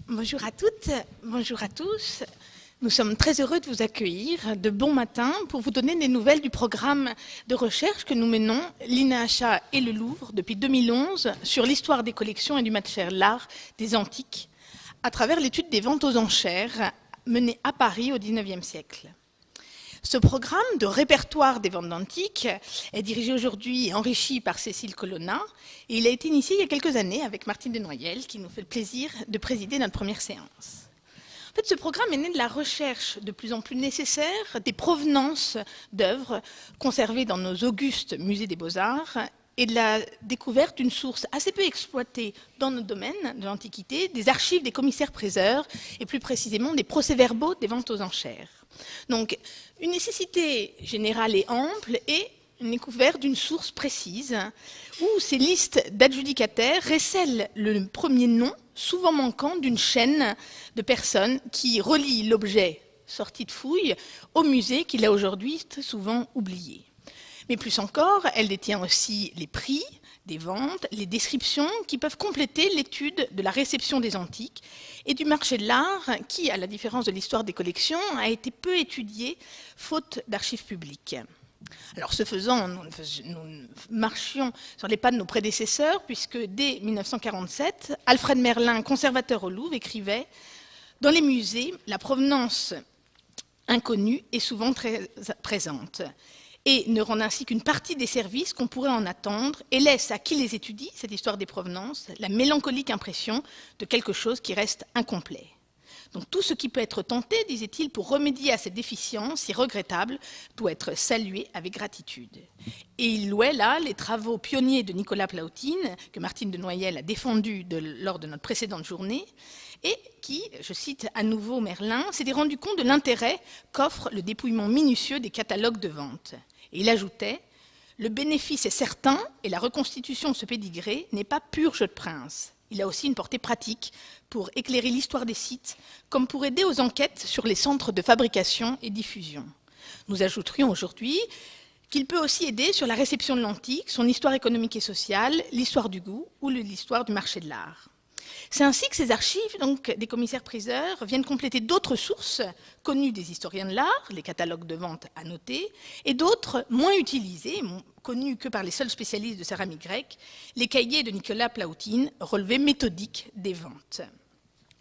Bonjour à toutes, bonjour à tous. Nous sommes très heureux de vous accueillir de bon matin pour vous donner des nouvelles du programme de recherche que nous menons, l'INAHA et le Louvre, depuis 2011, sur l'histoire des collections et du matériel l'art des antiques, à travers l'étude des ventes aux enchères menée à Paris au XIXe siècle. Ce programme de répertoire des ventes d'antiques est dirigé aujourd'hui et enrichi par Cécile Colonna, et il a été initié il y a quelques années avec Martine Denoyel, qui nous fait le plaisir de présider notre première séance. En fait, ce programme est né de la recherche de plus en plus nécessaire des provenances d'œuvres conservées dans nos augustes musées des beaux-arts et de la découverte d'une source assez peu exploitée dans nos domaines de l'Antiquité, des archives des commissaires-priseurs et plus précisément des procès-verbaux des ventes aux enchères. Donc, une nécessité générale et ample et une découverte d'une source précise où ces listes d'adjudicataires récèlent le premier nom, souvent manquant, d'une chaîne de personnes qui relient l'objet sorti de fouille au musée qu'il a aujourd'hui très souvent oublié. Mais plus encore, elle détient aussi les prix des ventes, les descriptions qui peuvent compléter l'étude de la réception des antiques et du marché de l'art qui, à la différence de l'histoire des collections, a été peu étudié faute d'archives publiques. Alors, ce faisant, nous marchions sur les pas de nos prédécesseurs puisque dès 1947, Alfred Merlin, conservateur au Louvre, écrivait « Dans les musées, la provenance inconnue est souvent très présente » et ne rend ainsi qu'une partie des services qu'on pourrait en attendre et laisse à qui les étudie, cette histoire des provenances, la mélancolique impression de quelque chose qui reste incomplet. Donc tout ce qui peut être tenté, disait-il, pour remédier à cette déficience si regrettable, doit être salué avec gratitude. Et il louait là les travaux pionniers de Nicolas Plautine, que Martine Denoyel a défendu lors de notre précédente journée, et qui, je cite à nouveau Merlin, s'était rendu compte de l'intérêt qu'offre le dépouillement minutieux des catalogues de vente. Et il ajoutait « Le bénéfice est certain et la reconstitution de ce pédigré n'est pas pur jeu de prince. Il a aussi une portée pratique pour éclairer l'histoire des sites, comme pour aider aux enquêtes sur les centres de fabrication et diffusion. Nous ajouterions aujourd'hui qu'il peut aussi aider sur la réception de l'antique, son histoire économique et sociale, l'histoire du goût ou l'histoire du marché de l'art. C'est ainsi que ces archives, donc des commissaires-priseurs, viennent compléter d'autres sources connues des historiens de l'art, les catalogues de vente à noter, et d'autres moins utilisées, connues que par les seuls spécialistes de céramique grecque, les cahiers de Nicolas Plautine, relevés méthodiques des ventes,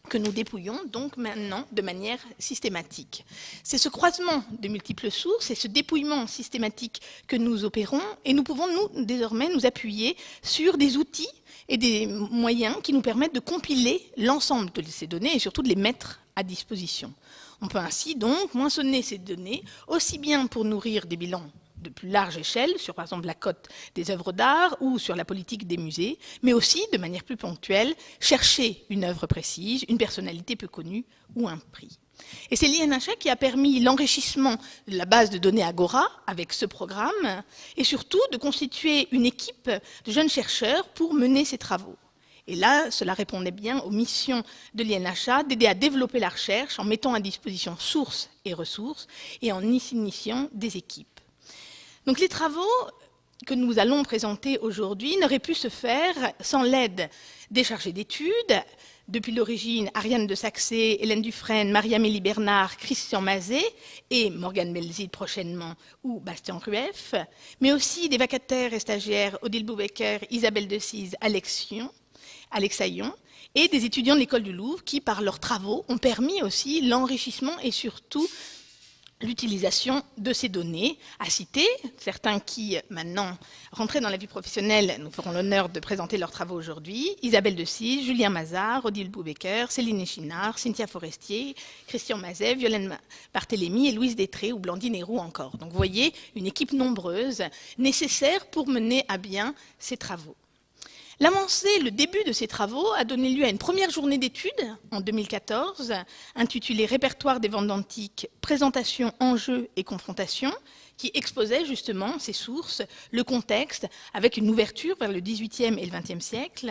que nous dépouillons donc maintenant de manière systématique. C'est ce croisement de multiples sources et ce dépouillement systématique que nous opérons, et nous pouvons désormais nous appuyer sur des outils et des moyens qui nous permettent de compiler l'ensemble de ces données et surtout de les mettre à disposition. On peut ainsi donc moissonner ces données aussi bien pour nourrir des bilans de plus large échelle, sur par exemple la cote des œuvres d'art ou sur la politique des musées, mais aussi, de manière plus ponctuelle, chercher une œuvre précise, une personnalité peu connue ou un prix. Et c'est l'INAHA qui a permis l'enrichissement de la base de données Agora avec ce programme et surtout de constituer une équipe de jeunes chercheurs pour mener ces travaux. Et là, cela répondait bien aux missions de l'INAHA d'aider à développer la recherche en mettant à disposition sources et ressources et en initiant des équipes. Donc les travaux que nous allons présenter aujourd'hui n'auraient pu se faire sans l'aide des chargés d'études, depuis l'origine Ariane de Saxé, Hélène Dufresne, Marie-Amélie Bernard, Christian Mazet et Morgane Belzide prochainement ou Bastien Rueff, mais aussi des vacataires et stagiaires Odile Boubecker, Isabelle Decise, Alexaillon et des étudiants de l'école du Louvre qui, par leurs travaux, ont permis aussi l'enrichissement et surtout l'utilisation de ces données à citer. Certains qui, maintenant, rentrés dans la vie professionnelle, nous feront l'honneur de présenter leurs travaux aujourd'hui. Isabelle Decise, Julien Mazard, Odile Boubecker, Céline Echinard, Cynthia Forestier, Christian Mazet, Violaine Barthélémy et Louise Détré ou Blandine Héroux encore. Donc vous voyez, une équipe nombreuse nécessaire pour mener à bien ces travaux. L'avancée, le début de ces travaux a donné lieu à une première journée d'études en 2014, intitulée « Répertoire des ventes d'antiques, présentation, enjeux et confrontation », qui exposait justement ces sources, le contexte, avec une ouverture vers le XVIIIe et le XXe siècle.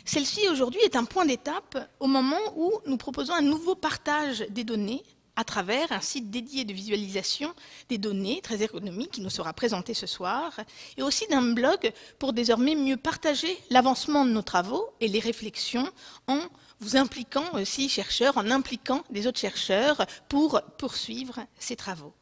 Celle-ci, aujourd'hui, est un point d'étape au moment où nous proposons un nouveau partage des données à travers un site dédié de visualisation des données, très ergonomique, qui nous sera présenté ce soir, et aussi d'un blog pour désormais mieux partager l'avancement de nos travaux et les réflexions en vous impliquant aussi, chercheurs, en impliquant des autres chercheurs pour poursuivre ces travaux.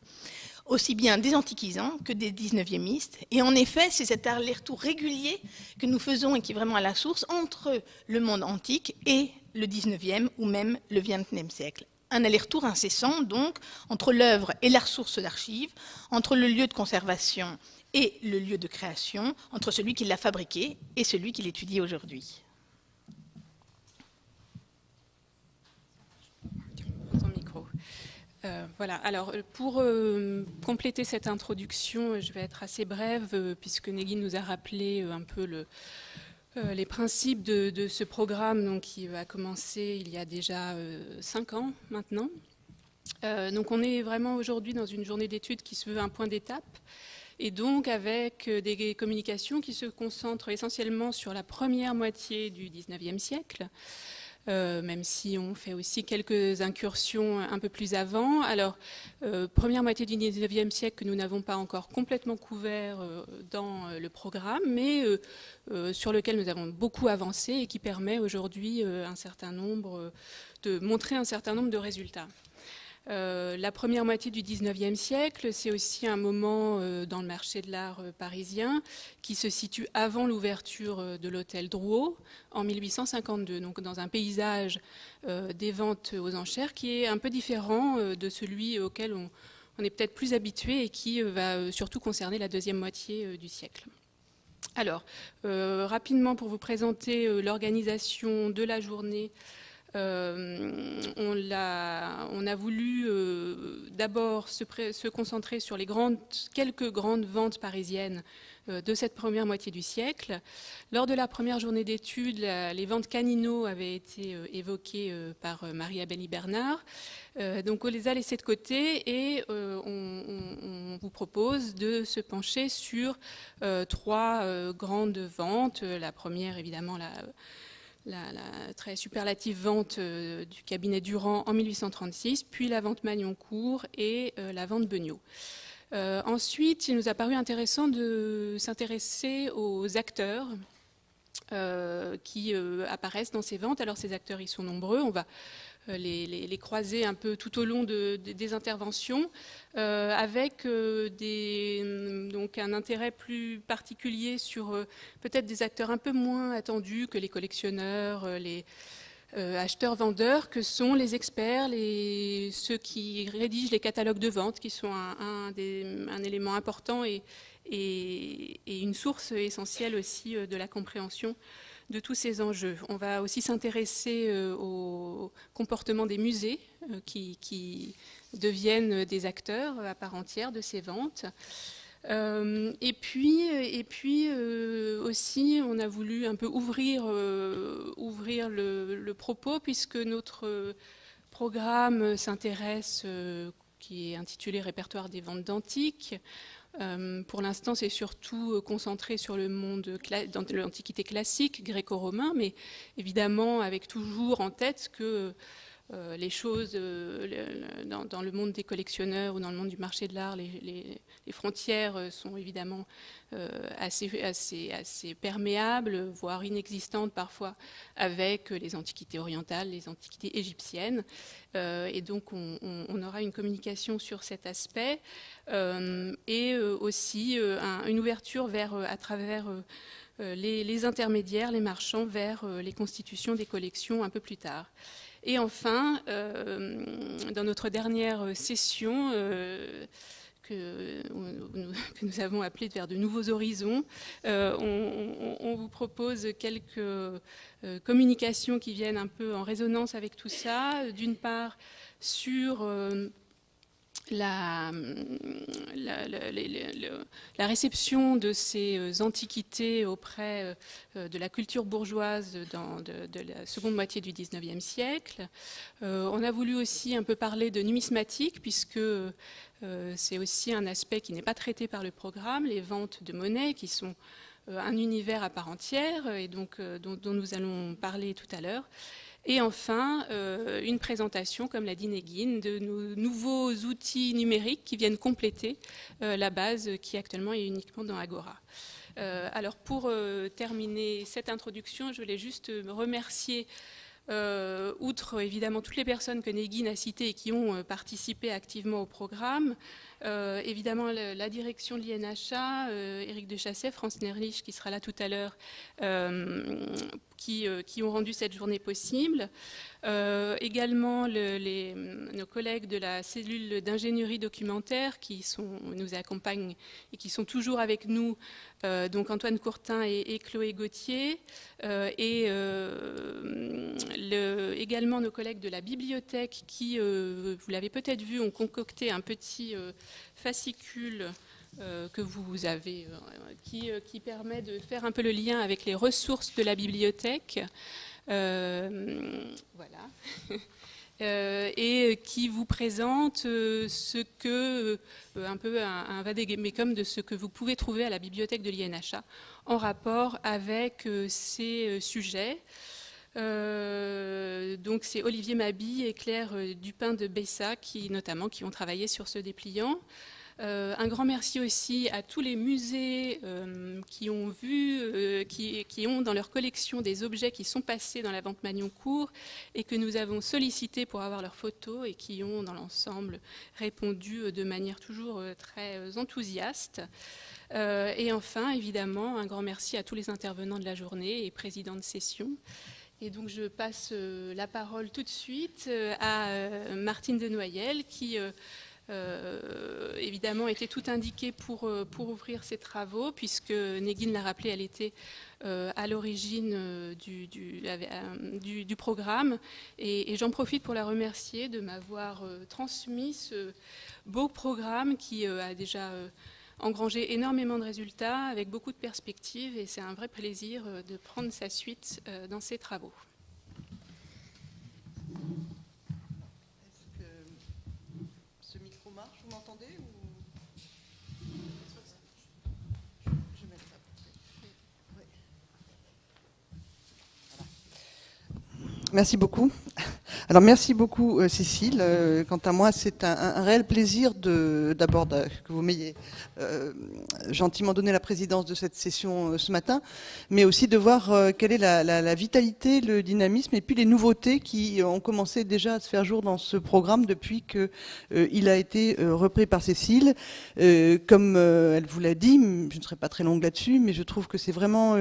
Aussi bien des antiquisants que des 19e-istes. Et en effet, c'est cet aller-retour régulier que nous faisons et qui est vraiment à la source entre le monde antique et le 19e ou même le 20e siècle. Un aller-retour incessant, donc, entre l'œuvre et la ressource d'archives, entre le lieu de conservation et le lieu de création, entre celui qui l'a fabriqué et celui qui l'étudie aujourd'hui. Voilà, alors pour compléter cette introduction, je vais être assez brève puisque Negin nous a rappelé un peu les principes de ce programme donc, qui a commencé il y a déjà 5 ans maintenant. Donc on est vraiment aujourd'hui dans une journée d'études qui se veut un point d'étape et donc avec des communications qui se concentrent essentiellement sur la première moitié du 19e siècle. Même si on fait aussi quelques incursions un peu plus avant. Alors, première moitié du 19e siècle que nous n'avons pas encore complètement couvert dans le programme, mais sur lequel nous avons beaucoup avancé et qui permet aujourd'hui de montrer un certain nombre de résultats. La première moitié du 19e siècle, c'est aussi un moment dans le marché de l'art parisien qui se situe avant l'ouverture de l'hôtel Drouot en 1852, donc dans un paysage des ventes aux enchères qui est un peu différent de celui auquel on est peut-être plus habitué et qui va surtout concerner la deuxième moitié du siècle. Alors, rapidement pour vous présenter l'organisation de la journée, on a voulu d'abord se concentrer sur les quelques grandes ventes parisiennes de cette première moitié du siècle. Lors de la première journée d'études, les ventes Canino avaient été évoquées par Marie-Abélie Bernard. Donc on les a laissées de côté et on vous propose de se pencher sur 3 grandes ventes. La première, évidemment, la très superlative vente du cabinet Durand en 1836, puis la vente Magnoncourt et la vente Beugnot. Ensuite, il nous a paru intéressant de s'intéresser aux acteurs qui apparaissent dans ces ventes. Alors ces acteurs, ils sont nombreux, on va les croiser un peu tout au long des interventions, avec donc un intérêt plus particulier sur peut-être des acteurs un peu moins attendus que les collectionneurs, les acheteurs-vendeurs, que sont les experts, ceux qui rédigent les catalogues de vente, qui sont un élément important et une source essentielle aussi de la compréhension de tous ces enjeux. On va aussi s'intéresser au comportement des musées qui deviennent des acteurs à part entière de ces ventes. Et puis aussi, on a voulu un peu ouvrir le propos puisque notre programme s'intéresse, qui est intitulé Répertoire des ventes d'antiques. Pour l'instant, c'est surtout concentré sur le monde de l'Antiquité classique, gréco-romain, mais évidemment avec toujours en tête que les choses dans le monde des collectionneurs ou dans le monde du marché de l'art, les frontières sont évidemment assez perméables, voire inexistantes parfois avec les antiquités orientales, les antiquités égyptiennes. Et donc on aura une communication sur cet aspect et aussi une ouverture à travers les intermédiaires, les marchands, vers les constitutions des collections un peu plus tard. Et enfin, dans notre dernière session que nous avons appelée vers de nouveaux horizons, on vous propose quelques communications qui viennent un peu en résonance avec tout ça. D'une part, sur la réception de ces antiquités auprès de la culture bourgeoise de la seconde moitié du XIXe siècle. On a voulu aussi un peu parler de numismatique, puisque c'est aussi un aspect qui n'est pas traité par le programme, les ventes de monnaie qui sont un univers à part entière, et donc dont nous allons parler tout à l'heure. Et enfin, une présentation, comme l'a dit Negin, de nos nouveaux outils numériques qui viennent compléter la base qui actuellement est uniquement dans Agora. Alors pour terminer cette introduction, je voulais juste remercier, outre évidemment toutes les personnes que Negin a citées et qui ont participé activement au programme, évidemment la direction de l'INHA, Éric Dechasset, France Nerlich qui sera là tout à l'heure, qui ont rendu cette journée possible. Également nos collègues de la cellule d'ingénierie documentaire qui nous accompagnent et qui sont toujours avec nous, donc Antoine Courtin et Chloé Gauthier, et également nos collègues de la bibliothèque qui, vous l'avez peut-être vu, ont concocté un petit fascicule que vous avez, qui permet de faire un peu le lien avec les ressources de la bibliothèque. Voilà. Et qui vous présente ce que, un peu un vade-mecum de ce que vous pouvez trouver à la bibliothèque de l'INHA en rapport avec ces sujets. Donc c'est Olivier Mabi et Claire Dupin de Bessa qui ont travaillé sur ce dépliant. Un grand merci aussi à tous les musées qui ont vu, qui ont dans leur collection des objets qui sont passés dans la vente Magnoncourt et que nous avons sollicités pour avoir leurs photos et qui ont dans l'ensemble répondu de manière toujours très enthousiaste. Et enfin, évidemment, un grand merci à tous les intervenants de la journée et présidents de session. Et donc je passe la parole tout de suite à Martine Denoyel qui évidemment était tout indiquée pour ouvrir ces travaux, puisque Negin l'a rappelé, elle était à l'origine du programme. Et j'en profite pour la remercier de m'avoir transmis ce beau programme qui a déjà engrangé énormément de résultats, avec beaucoup de perspectives, et c'est un vrai plaisir de prendre sa suite dans ces travaux. Vous m'entendez ou... Je vais mettre ça. Oui. Voilà. Merci beaucoup. Alors merci beaucoup Cécile. Quant à moi, c'est un réel plaisir d'abord que vous m'ayez gentiment donné la présidence de cette session ce matin, mais aussi de voir quelle est la vitalité, le dynamisme et puis les nouveautés qui ont commencé déjà à se faire jour dans ce programme depuis qu'il a été repris par Cécile. Comme elle vous l'a dit, je ne serai pas très longue là-dessus, mais je trouve que c'est vraiment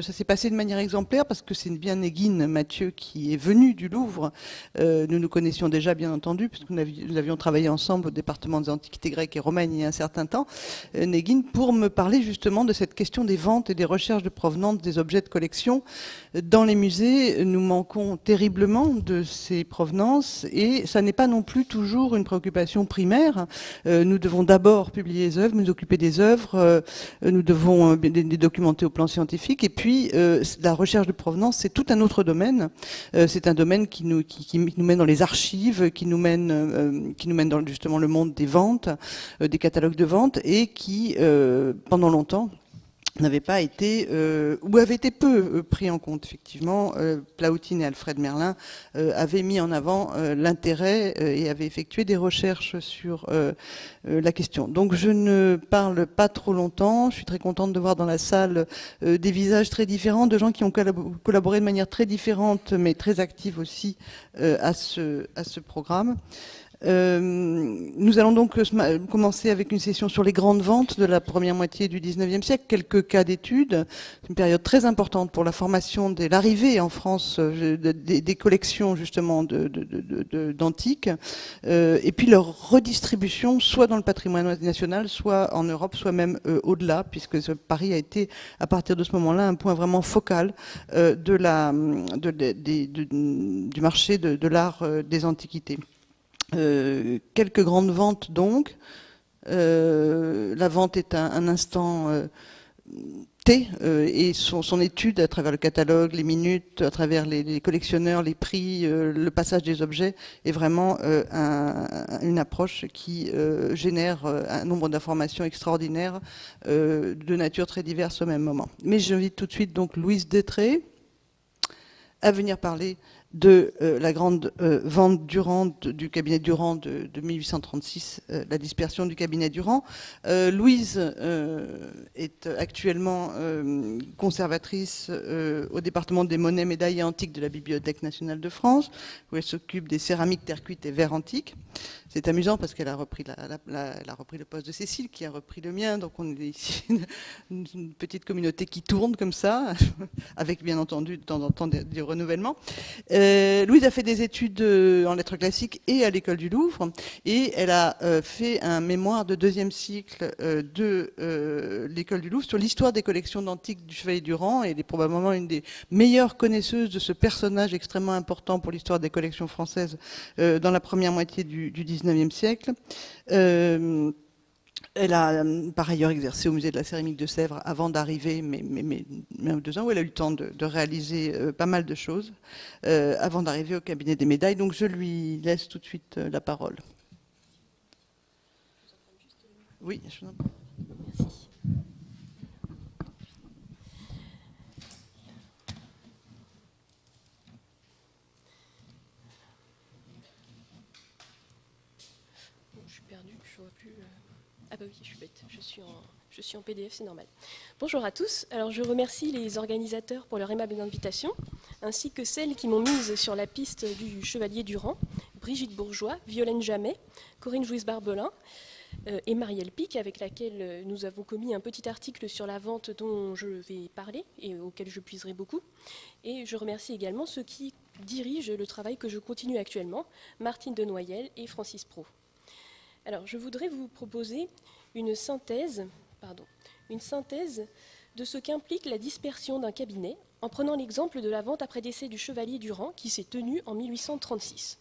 ça s'est passé de manière exemplaire parce que c'est bien Negin Mathieu qui est venu du Louvre. Nous nous connaissions déjà, bien entendu, puisque nous avions travaillé ensemble au département des antiquités grecques et romaines il y a un certain temps, Negin, pour me parler justement de cette question des ventes et des recherches de provenance des objets de collection. Dans les musées, nous manquons terriblement de ces provenances et ça n'est pas non plus toujours une préoccupation primaire. Nous devons d'abord publier les œuvres, nous occuper des œuvres, nous devons les documenter au plan scientifique et puis la recherche de provenance, c'est tout un autre domaine. C'est un domaine qui nous mène dans les archives, qui nous mène dans justement le monde des ventes, des catalogues de vente, et qui, pendant longtemps, n'avait pas été, ou avait été peu pris en compte, effectivement. Plautine et Alfred Merlin avaient mis en avant l'intérêt et avaient effectué des recherches sur la question. Donc je ne parle pas trop longtemps. Je suis très contente de voir dans la salle des visages très différents, de gens qui ont collaboré de manière très différente, mais très active aussi à ce programme. Nous allons donc commencer avec une session sur les grandes ventes de la première moitié du 19e siècle, quelques cas d'études. C'est une période très importante pour la formation l'arrivée en France des collections justement d'antiques, et puis leur redistribution soit dans le patrimoine national, soit en Europe, soit même au-delà, puisque Paris a été à partir de ce moment-là un point vraiment focal du marché de l'art des antiquités. Quelques grandes ventes donc. La vente est un instant et son étude à travers le catalogue, les minutes, à travers les collectionneurs, les prix, le passage des objets, est vraiment une approche qui génère un nombre d'informations extraordinaires de nature très diverse au même moment. Mais j'invite tout de suite donc Louise Détré à venir parler de la grande vente Durand du cabinet Durand de 1836, la dispersion du cabinet Durand. Louise est actuellement conservatrice au département des monnaies, médailles et antiques de la Bibliothèque nationale de France, où elle s'occupe des céramiques, terre cuite et verres antiques. C'est amusant parce qu'elle a repris, elle a repris le poste de Cécile, qui a repris le mien, donc on est ici une petite communauté qui tourne comme ça, avec bien entendu de temps en temps du renouvellement. Louise a fait des études en lettres classiques et à l'école du Louvre, et elle a fait un mémoire de 2e cycle de l'école du Louvre sur l'histoire des collections d'antiques du Chevalier Durand. Elle est probablement une des meilleures connaisseuses de ce personnage extrêmement important pour l'histoire des collections françaises dans la première moitié du 19e siècle. Elle a par ailleurs exercé au musée de la céramique de Sèvres avant d'arriver, mais 1 ou 2 ans, où elle a eu le temps de réaliser pas mal de choses avant d'arriver au cabinet des médailles. Donc je lui laisse tout de suite la parole. Oui, je vous en prie. Merci. Je suis perdue, je ne vois plus. Ah bah oui, je suis bête, je suis en PDF, c'est normal. Bonjour à tous. Alors je remercie les organisateurs pour leur aimable invitation, ainsi que celles qui m'ont mise sur la piste du Chevalier Durand, Brigitte Bourgeois, Violaine Jamet, Corinne Jouisse-Barbelin et Marielle Pic, avec laquelle nous avons commis un petit article sur la vente dont je vais parler et auquel je puiserai beaucoup. Et je remercie également ceux qui dirigent le travail que je continue actuellement, Martine Denoyel et Francis Pro. Alors, je voudrais vous proposer une synthèse de ce qu'implique la dispersion d'un cabinet, en prenant l'exemple de la vente après décès du Chevalier Durand qui s'est tenue en 1836.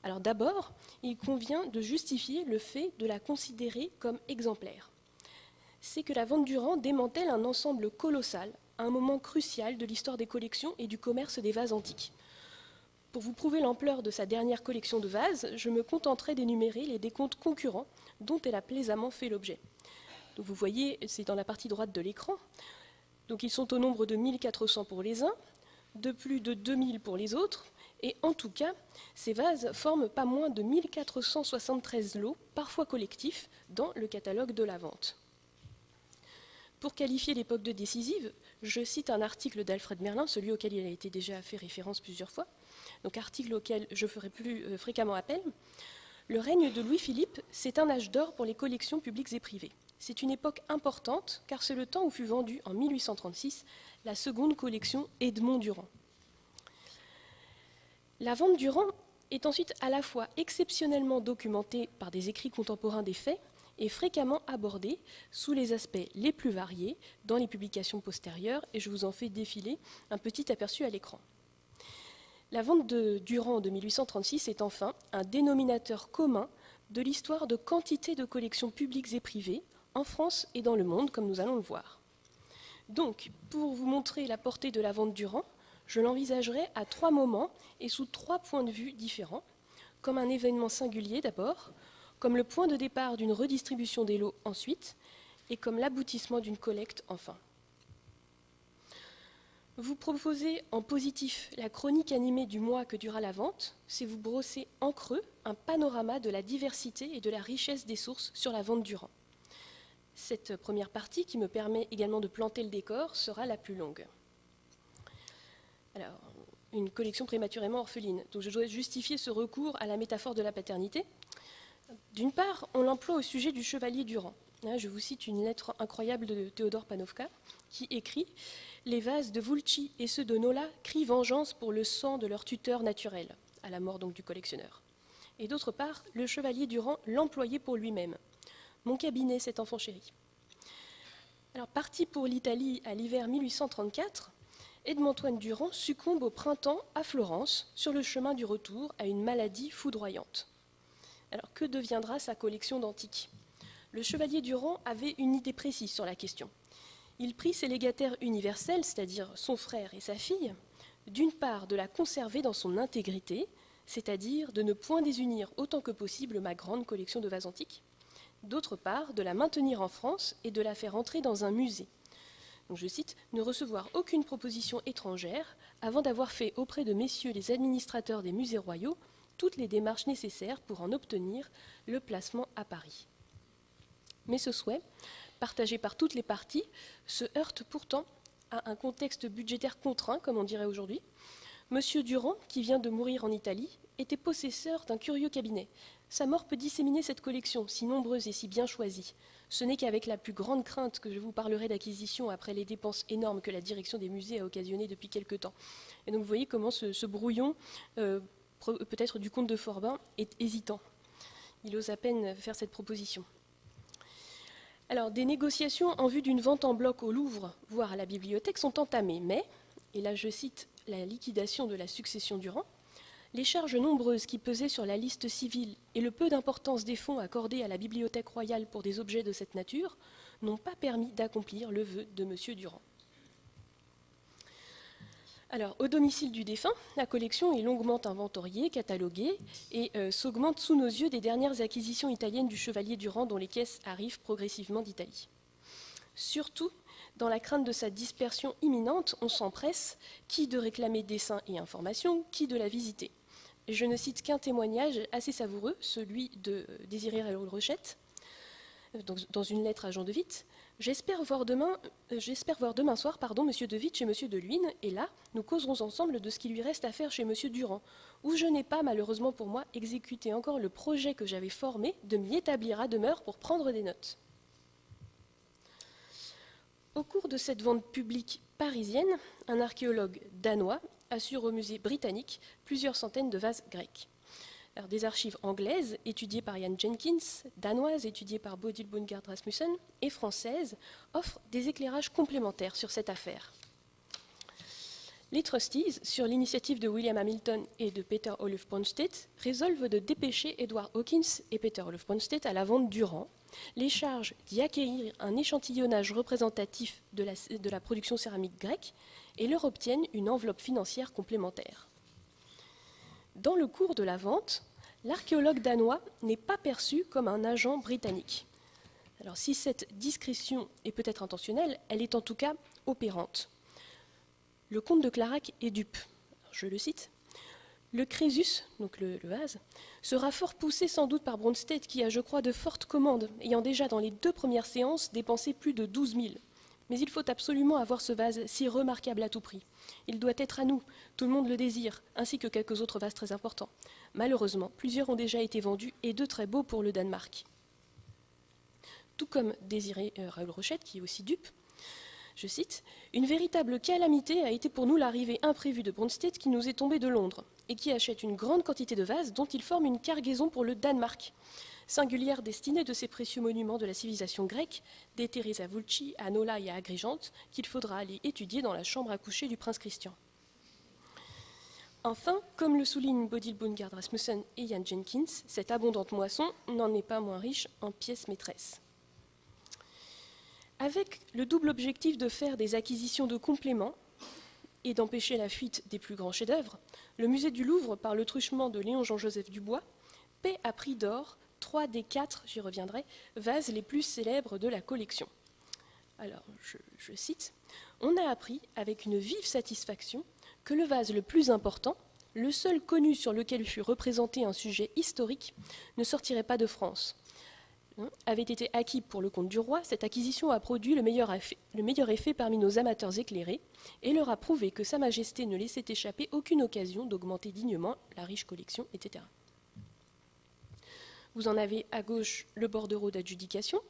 Alors d'abord, il convient de justifier le fait de la considérer comme exemplaire. C'est que la vente Durand démantèle un ensemble colossal, à un moment crucial de l'histoire des collections et du commerce des vases antiques. Pour vous prouver l'ampleur de sa dernière collection de vases, je me contenterai d'énumérer les décomptes concurrents dont elle a plaisamment fait l'objet. Donc vous voyez, c'est dans la partie droite de l'écran. Donc ils sont au nombre de 1400 pour les uns, de plus de 2000 pour les autres, et en tout cas, ces vases forment pas moins de 1473 lots, parfois collectifs, dans le catalogue de la vente. Pour qualifier l'époque de décisive, je cite un article d'Alfred Merlin, celui auquel il a été déjà fait référence plusieurs fois, donc article auquel je ferai plus fréquemment appel. Le règne de Louis-Philippe, c'est un âge d'or pour les collections publiques et privées. C'est une époque importante, car c'est le temps où fut vendue, en 1836, la seconde collection Edmond Durand. La vente Durand est ensuite à la fois exceptionnellement documentée par des écrits contemporains des faits et fréquemment abordée sous les aspects les plus variés dans les publications postérieures, et je vous en fais défiler un petit aperçu à l'écran. La vente de Durand de 1836 est enfin un dénominateur commun de l'histoire de quantité de collections publiques et privées en France et dans le monde, comme nous allons le voir. Donc, pour vous montrer la portée de la vente Durand, je l'envisagerai à 3 moments et sous 3 points de vue différents, comme un événement singulier d'abord, comme le point de départ d'une redistribution des lots ensuite, et comme l'aboutissement d'une collecte enfin. Vous proposez en positif la chronique animée du mois que dura la vente, c'est vous brosser en creux un panorama de la diversité et de la richesse des sources sur la vente Durand. Cette première partie, qui me permet également de planter le décor, sera la plus longue. Alors, une collection prématurément orpheline. Donc je dois justifier ce recours à la métaphore de la paternité. D'une part, on l'emploie au sujet du Chevalier Durand. Je vous cite une lettre incroyable de Théodore Panofka qui écrit « Les vases de Vulci et ceux de Nola crient vengeance pour le sang de leur tuteur naturel », à la mort donc du collectionneur. Et d'autre part, le Chevalier Durand l'employait pour lui-même. « Mon cabinet, cet enfant chéri ». Alors, parti pour l'Italie à l'hiver 1834, Edmond-Antoine Durand succombe au printemps à Florence, sur le chemin du retour à une maladie foudroyante. Alors, que deviendra sa collection d'antiques ? Le Chevalier Durand avait une idée précise sur la question. Il prit ses légataires universels, c'est-à-dire son frère et sa fille, d'une part de la conserver dans son intégrité, c'est-à-dire de ne point désunir autant que possible ma grande collection de vases antiques, d'autre part de la maintenir en France et de la faire entrer dans un musée. Donc, je cite, « ne recevoir aucune proposition étrangère avant d'avoir fait auprès de messieurs les administrateurs des musées royaux toutes les démarches nécessaires pour en obtenir le placement à Paris. » Mais ce souhait, partagé par toutes les parties, se heurte pourtant à un contexte budgétaire contraint, comme on dirait aujourd'hui. Monsieur Durand, qui vient de mourir en Italie, était possesseur d'un curieux cabinet. Sa mort peut disséminer cette collection, si nombreuse et si bien choisie. Ce n'est qu'avec la plus grande crainte que je vous parlerai d'acquisition après les dépenses énormes que la direction des musées a occasionnées depuis quelque temps. Et donc vous voyez comment ce brouillon, peut-être du comte de Forbin, est hésitant. Il ose à peine faire cette proposition. Alors, des négociations en vue d'une vente en bloc au Louvre, voire à la bibliothèque, sont entamées, mais, et là je cite la liquidation de la succession Durand, les charges nombreuses qui pesaient sur la liste civile et le peu d'importance des fonds accordés à la Bibliothèque royale pour des objets de cette nature n'ont pas permis d'accomplir le vœu de M. Durand. Alors, au domicile du défunt, la collection est longuement inventoriée, cataloguée et s'augmente sous nos yeux des dernières acquisitions italiennes du chevalier Durand dont les caisses arrivent progressivement d'Italie. Surtout, dans la crainte de sa dispersion imminente, on s'empresse, qui de réclamer dessins et informations, qui de la visiter. Je ne cite qu'un témoignage assez savoureux, celui de Désiré Raoul-Rochette, dans une lettre à Jean de Witt. J'espère voir demain soir, Monsieur de Witt chez Monsieur de Luynes, et là, nous causerons ensemble de ce qui lui reste à faire chez Monsieur Durand, où je n'ai pas, malheureusement pour moi, exécuté encore le projet que j'avais formé de m'y établir à demeure pour prendre des notes. Au cours de cette vente publique parisienne, un archéologue danois assure au musée britannique plusieurs centaines de vases grecs. Alors, des archives anglaises, étudiées par Ian Jenkins, danoises, étudiées par Bodil Bundgaard Rasmussen, et françaises, offrent des éclairages complémentaires sur cette affaire. Les trustees, sur l'initiative de William Hamilton et de Peter Olof Brøndstedt, résolvent de dépêcher Edward Hawkins et Peter Olof Brøndstedt à la vente Durand, les charges d'y acquérir un échantillonnage représentatif de la production céramique grecque et leur obtiennent une enveloppe financière complémentaire. Dans le cours de la vente, l'archéologue danois n'est pas perçu comme un agent britannique. Alors, si cette discrétion est peut-être intentionnelle, elle est en tout cas opérante. Le comte de Clarac est dupe. Je le cite. Le Crésus, donc le vase, sera fort poussé sans doute par Brøndstedt qui a, je crois, de fortes commandes, ayant déjà dans les 2 premières séances dépensé plus de 12 000. Mais il faut absolument avoir ce vase si remarquable à tout prix. Il doit être à nous, tout le monde le désire, ainsi que quelques autres vases très importants. Malheureusement, plusieurs ont déjà été vendus et 2 très beaux pour le Danemark. Tout comme Désiré Raoul-Rochette, qui est aussi dupe, je cite, « Une véritable calamité a été pour nous l'arrivée imprévue de Brøndstedt qui nous est tombée de Londres et qui achète une grande quantité de vases dont il forme une cargaison pour le Danemark, singulière destinée de ces précieux monuments de la civilisation grecque, déterrés à Vulci, à Nola et à Agrigente, qu'il faudra aller étudier dans la chambre à coucher du prince Christian. » Enfin, comme le soulignent Bodil Bundgaard Rasmussen et Ian Jenkins, cette abondante moisson n'en est pas moins riche en pièces maîtresses. Avec le double objectif de faire des acquisitions de compléments et d'empêcher la fuite des plus grands chefs-d'œuvre, le musée du Louvre, par le truchement de Léon Jean-Joseph Dubois, paie à prix d'or 3 des 4, j'y reviendrai, vases les plus célèbres de la collection. Alors, je cite, « On a appris avec une vive satisfaction que le vase le plus important, le seul connu sur lequel fut représenté un sujet historique, ne sortirait pas de France. Avait été acquis pour le compte du roi, cette acquisition a produit le meilleur effet parmi nos amateurs éclairés et leur a prouvé que Sa Majesté ne laissait échapper aucune occasion d'augmenter dignement la riche collection, etc. » Vous en avez à gauche le bordereau d'adjudication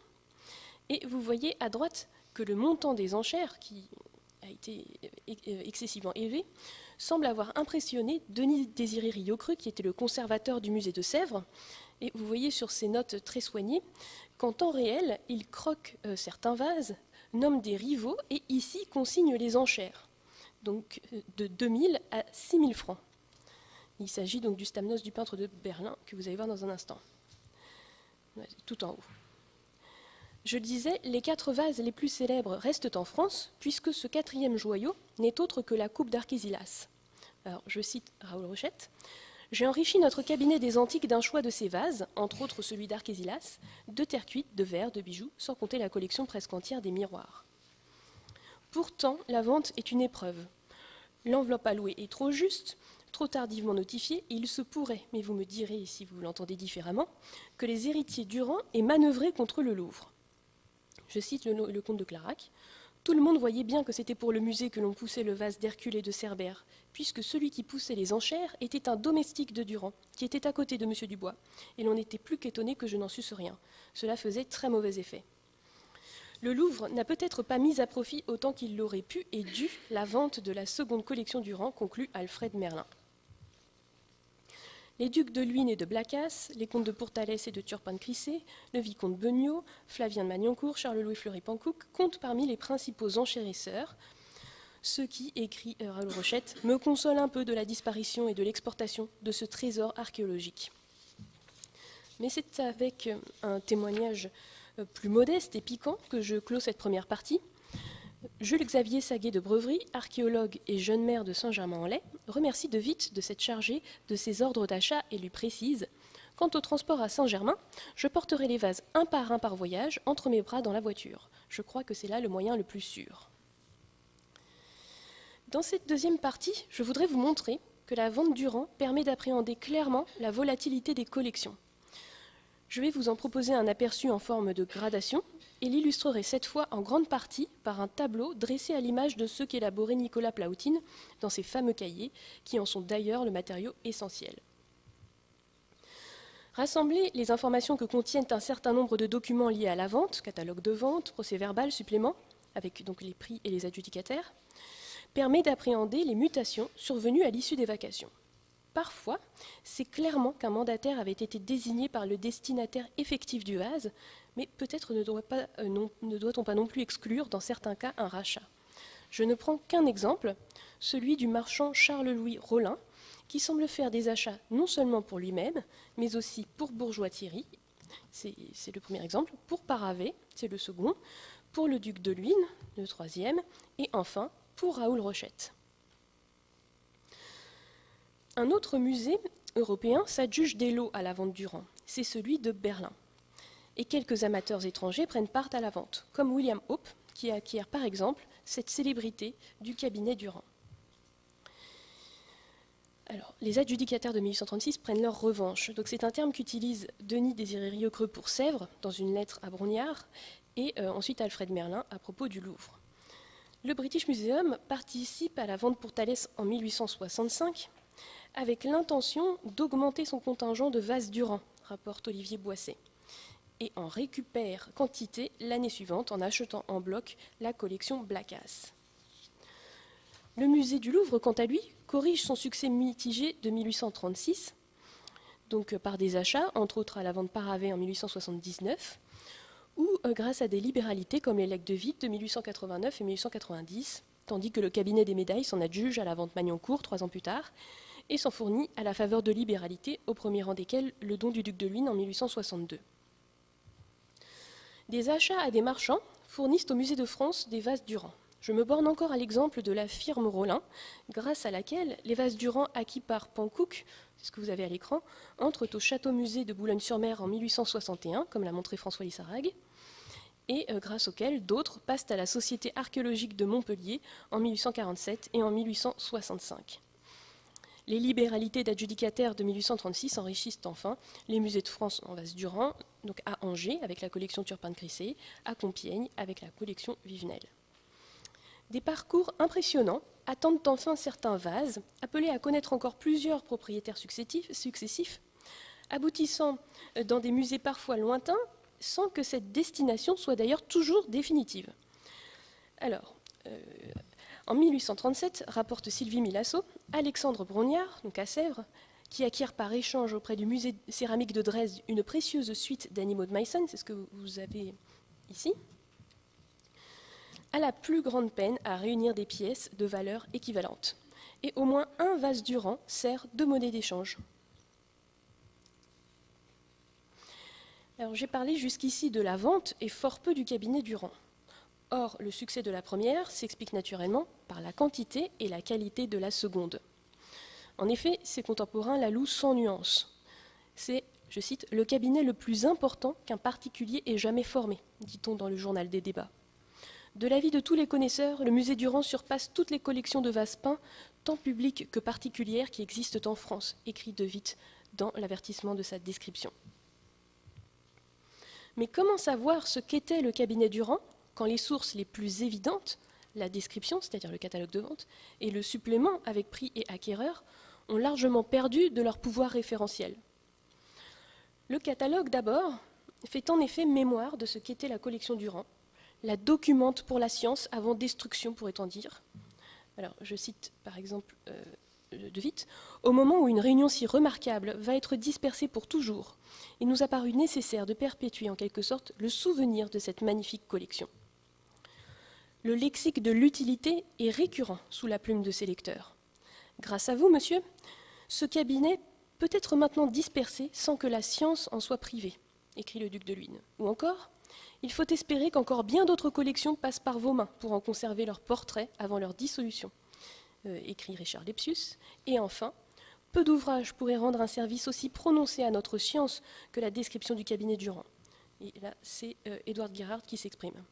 et vous voyez à droite que le montant des enchères, qui a été excessivement élevé, semble avoir impressionné Denis Désiré Riocreux, qui était le conservateur du musée de Sèvres. Et vous voyez sur ces notes très soignées qu'en temps réel, il croque certains vases, nomme des rivaux et ici consigne les enchères, donc de 2 000 à 6 000 francs. Il s'agit donc du Stamnos du peintre de Berlin que vous allez voir dans un instant, tout en haut. Je le disais, les 4 vases les plus célèbres restent en France, puisque ce 4e joyau n'est autre que la coupe d'Arkésilas. Alors, je cite Raoul Rochette. « J'ai enrichi notre cabinet des antiques d'un choix de ces vases, entre autres celui d'Arkésilas, de terre cuite, de verre, de bijoux, sans compter la collection presque entière des miroirs. Pourtant, la vente est une épreuve. L'enveloppe allouée est trop juste, trop tardivement notifiée, et il se pourrait, mais vous me direz si vous l'entendez différemment, que les héritiers Durand aient manœuvré contre le Louvre. » Je cite le comte de Clarac. « Tout le monde voyait bien que c'était pour le musée que l'on poussait le vase d'Hercule et de Cerbère, puisque celui qui poussait les enchères était un domestique de Durand, qui était à côté de M. Dubois, et l'on n'était plus qu'étonné que je n'en susse rien. Cela faisait très mauvais effet. Le Louvre n'a peut-être pas mis à profit autant qu'il l'aurait pu et dû la vente de la seconde collection Durand, conclut Alfred Merlin. Les ducs de Luynes et de Blacas, les comtes de Pourtalès et de Turpin-de-Crissé, le vicomte Beugnot, Flavien de Magnancourt, Charles-Louis Fleury-Pancouc comptent parmi les principaux enchérisseurs, ce qui, écrit Raoul Rochette, me console un peu de la disparition et de l'exportation de ce trésor archéologique. Mais c'est avec un témoignage plus modeste et piquant que je clôt cette première partie. Jules-Xavier Saguet de Breuvry, archéologue et jeune maire de Saint-Germain-en-Laye, remercie De Witt de s'être chargé de ses ordres d'achat et lui précise « Quant au transport à Saint-Germain, je porterai les vases un par voyage entre mes bras dans la voiture. Je crois que c'est là le moyen le plus sûr. » Dans cette deuxième partie, je voudrais vous montrer que la vente Durand permet d'appréhender clairement la volatilité des collections. Je vais vous en proposer un aperçu en forme de gradation et l'illustrerai cette fois en grande partie par un tableau dressé à l'image de ceux qu'élaborait Nicolas Plautine dans ses fameux cahiers, qui en sont d'ailleurs le matériau essentiel. Rassembler les informations que contiennent un certain nombre de documents liés à la vente, catalogue de vente, procès-verbal, supplément, avec donc les prix et les adjudicataires, permet d'appréhender les mutations survenues à l'issue des vacations. Parfois, c'est clairement qu'un mandataire avait été désigné par le destinataire effectif du vase, mais peut-être ne doit-on pas non plus exclure dans certains cas un rachat. Je ne prends qu'un exemple, celui du marchand Charles-Louis Rollin, qui semble faire des achats non seulement pour lui-même, mais aussi pour Bourgeois-Thierry, c'est le premier exemple, pour Paravet, c'est le second, pour le duc de Luynes, le troisième, et enfin pour Raoul Rochette. Un autre musée européen s'adjuge des lots à la vente Durand, c'est celui de Berlin. Et quelques amateurs étrangers prennent part à la vente, comme William Hope, qui acquiert par exemple cette célébrité du cabinet Durand. Alors, les adjudicataires de 1836 prennent leur revanche. Donc, c'est un terme qu'utilise Denis Désiré Rieucreux pour Sèvres, dans une lettre à Brognard, et ensuite Alfred Merlin à propos du Louvre. Le British Museum participe à la vente pour Thalès en 1865, avec l'intention d'augmenter son contingent de vases Durand, rapporte Olivier Boisset, et en récupère quantité l'année suivante en achetant en bloc la collection Blacas. Le musée du Louvre, quant à lui, corrige son succès mitigé de 1836, donc par des achats, entre autres à la vente Paravet en 1879, ou grâce à des libéralités comme les legs de Witt de 1889 et 1890, tandis que le cabinet des médailles s'en adjuge à la vente Magnancourt 3 ans plus tard, et s'en fournit à la faveur de libéralités, au premier rang desquelles le don du duc de Luynes en 1862. Des achats à des marchands fournissent au Musée de France des vases Durand. Je me borne encore à l'exemple de la firme Rollin, grâce à laquelle les vases Durand acquis par Pancouc, c'est ce que vous avez à l'écran, entrent au château-musée de Boulogne-sur-Mer en 1861, comme l'a montré François Lissarag, et grâce auxquels d'autres passent à la Société archéologique de Montpellier en 1847 et en 1865. Les libéralités d'adjudicataires de 1836 enrichissent enfin les musées de France en vases Durand, donc à Angers avec la collection Turpin-de-Crissé, à Compiègne avec la collection Vivenel. Des parcours impressionnants attendent enfin certains vases, appelés à connaître encore plusieurs propriétaires successifs, aboutissant dans des musées parfois lointains, sans que cette destination soit d'ailleurs toujours définitive. Alors, en 1837, rapporte Sylvie Milasso, Alexandre Brognard, donc à Sèvres, qui acquiert par échange auprès du musée céramique de Dresde une précieuse suite d'animaux de Meissen, c'est ce que vous avez ici, a la plus grande peine à réunir des pièces de valeur équivalente. Et au moins un vase Durand sert de monnaie d'échange. Alors, j'ai parlé jusqu'ici de la vente et fort peu du cabinet Durand. Or, le succès de la première s'explique naturellement par la quantité et la qualité de la seconde. En effet, ses contemporains la louent sans nuance. C'est, je cite, « le cabinet le plus important qu'un particulier ait jamais formé », dit-on dans le journal des débats. De l'avis de tous les connaisseurs, le musée Durand surpasse toutes les collections de vases peints, tant publiques que particulières, qui existent en France, écrit De Witt dans l'avertissement de sa description. Mais comment savoir ce qu'était le cabinet Durand quand les sources les plus évidentes, la description, c'est-à-dire le catalogue de vente, et le supplément avec prix et acquéreur, ont largement perdu de leur pouvoir référentiel? Le catalogue, d'abord, fait en effet mémoire de ce qu'était la collection Durand, la documente pour la science avant destruction, pourrait-on dire. Alors, je cite par exemple De Witt, « Au moment où une réunion si remarquable va être dispersée pour toujours, il nous a paru nécessaire de perpétuer en quelque sorte le souvenir de cette magnifique collection. » Le lexique de l'utilité est récurrent sous la plume de ses lecteurs. Grâce à vous, monsieur, ce cabinet peut être maintenant dispersé sans que la science en soit privée, écrit le duc de Luynes. Ou encore, il faut espérer qu'encore bien d'autres collections passent par vos mains pour en conserver leurs portraits avant leur dissolution, écrit Richard Lepsius. Et enfin, peu d'ouvrages pourraient rendre un service aussi prononcé à notre science que la description du cabinet Durand. Et là, c'est Edward Gerhard qui s'exprime.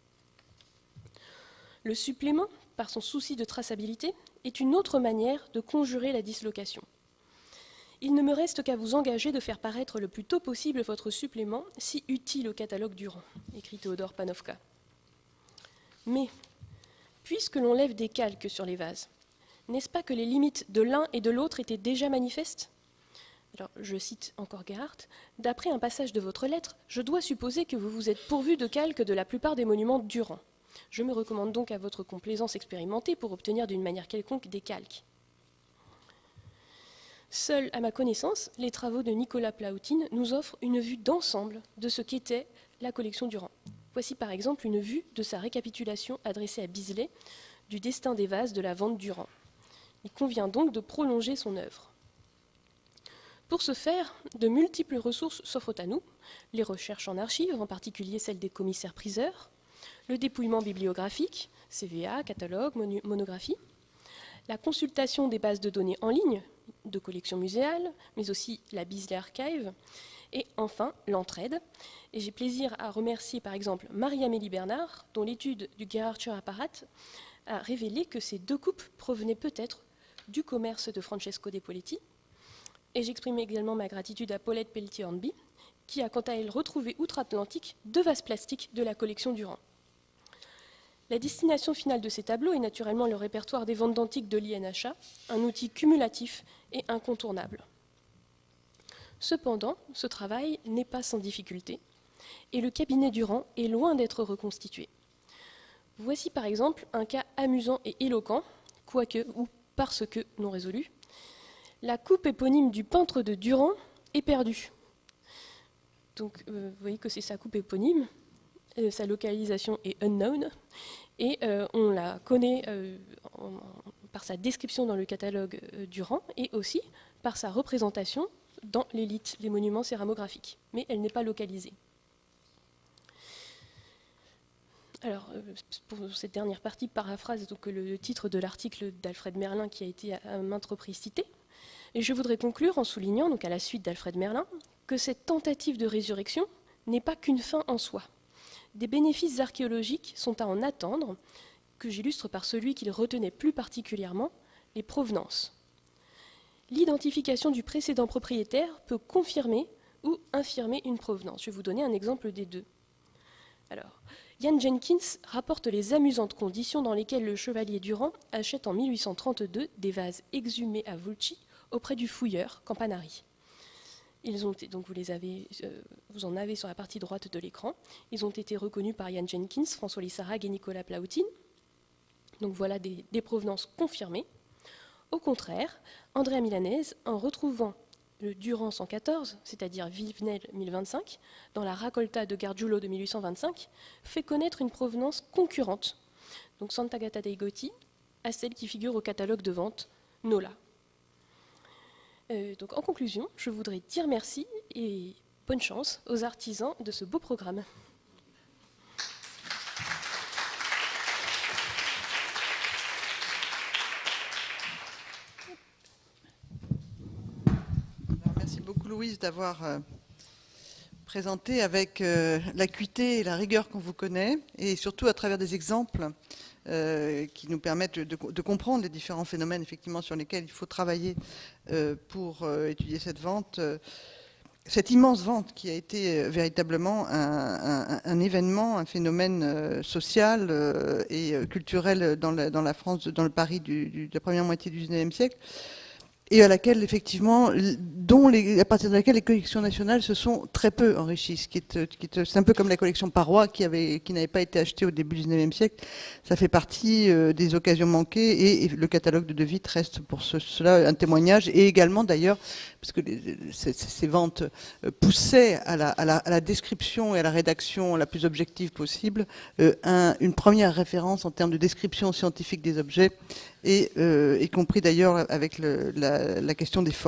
Le supplément, par son souci de traçabilité, est une autre manière de conjurer la dislocation. Il ne me reste qu'à vous engager de faire paraître le plus tôt possible votre supplément, si utile au catalogue Durand, écrit Théodore Panofka. Mais, puisque l'on lève des calques sur les vases, n'est-ce pas que les limites de l'un et de l'autre étaient déjà manifestes? Alors, je cite encore Gerhardt, « D'après un passage de votre lettre, je dois supposer que vous vous êtes pourvu de calques de la plupart des monuments Durand. Je me recommande donc à votre complaisance expérimentée pour obtenir d'une manière quelconque des calques. » Seuls, à ma connaissance, les travaux de Nicolas Plautine nous offrent une vue d'ensemble de ce qu'était la collection Durand. Voici par exemple une vue de sa récapitulation adressée à Bisley du destin des vases de la vente Durand. Il convient donc de prolonger son œuvre. Pour ce faire, de multiples ressources s'offrent à nous, les recherches en archives, en particulier celles des commissaires-priseurs, le dépouillement bibliographique, CVA, catalogue, monographie, la consultation des bases de données en ligne, de collections muséales, mais aussi la Bisley Archive, et enfin l'entraide. Et j'ai plaisir à remercier par exemple Marie-Amélie Bernard, dont l'étude du Gerhardscher Apparat a révélé que ces deux coupes provenaient peut-être du commerce de Francesco De Poletti. Et j'exprime également ma gratitude à Paulette Pelletier-Hornby, qui a quant à elle retrouvé outre-Atlantique deux vases plastiques de la collection Durand. La destination finale de ces tableaux est naturellement le répertoire des ventes d'antiques de l'INHA, un outil cumulatif et incontournable. Cependant, ce travail n'est pas sans difficulté, et le cabinet Durand est loin d'être reconstitué. Voici par exemple un cas amusant et éloquent, quoique ou parce que non résolu. La coupe éponyme du peintre de Durand est perdue. Donc, vous voyez que c'est sa coupe éponyme. Sa localisation est unknown et on la connaît par sa description dans le catalogue Durand et aussi par sa représentation dans l'élite, les monuments céramographiques, mais elle n'est pas localisée. Alors, pour cette dernière partie, paraphrase donc le titre de l'article d'Alfred Merlin qui a été à maintes reprises cité, et je voudrais conclure en soulignant, donc à la suite d'Alfred Merlin, que cette tentative de résurrection n'est pas qu'une fin en soi. Des bénéfices archéologiques sont à en attendre, que j'illustre par celui qu'il retenait plus particulièrement, les provenances. L'identification du précédent propriétaire peut confirmer ou infirmer une provenance. Je vais vous donner un exemple des deux. Alors, Ian Jenkins rapporte les amusantes conditions dans lesquelles le chevalier Durand achète en 1832 des vases exhumés à Vulci auprès du fouilleur Campanari. Ils ont été, donc vous en avez sur la partie droite de l'écran. Ils ont été reconnus par Ian Jenkins, François Lissarag et Nicolas Plautine. Donc voilà des provenances confirmées. Au contraire, Andrea Milanese, en retrouvant le Durand 114, c'est-à-dire Vivenel 1025, dans la Raccolta de Gargiulo de 1825, fait connaître une provenance concurrente, donc Sant'Agata dei Goti, à celle qui figure au catalogue de vente Nola. Donc en conclusion, je voudrais dire merci et bonne chance aux artisans de ce beau programme. Merci beaucoup Louise d'avoir présenté avec l'acuité et la rigueur qu'on vous connaît, et surtout à travers des exemples qui nous permettent de comprendre les différents phénomènes effectivement sur lesquels il faut travailler pour étudier cette vente, cette immense vente qui a été véritablement un événement, un phénomène social et culturel dans la France, dans le Paris de la première moitié du XIXe siècle, et à laquelle, effectivement, à partir de laquelle les collections nationales se sont très peu enrichies. C'est un peu comme la collection Parois qui n'avait pas été achetée au début du XIXe siècle. Ça fait partie des occasions manquées, et le catalogue de De Witt reste pour cela un témoignage, et également d'ailleurs, parce que ces ventes poussaient à la description et à la rédaction la plus objective possible, une première référence en termes de description scientifique des objets, et y compris d'ailleurs avec la question des formes.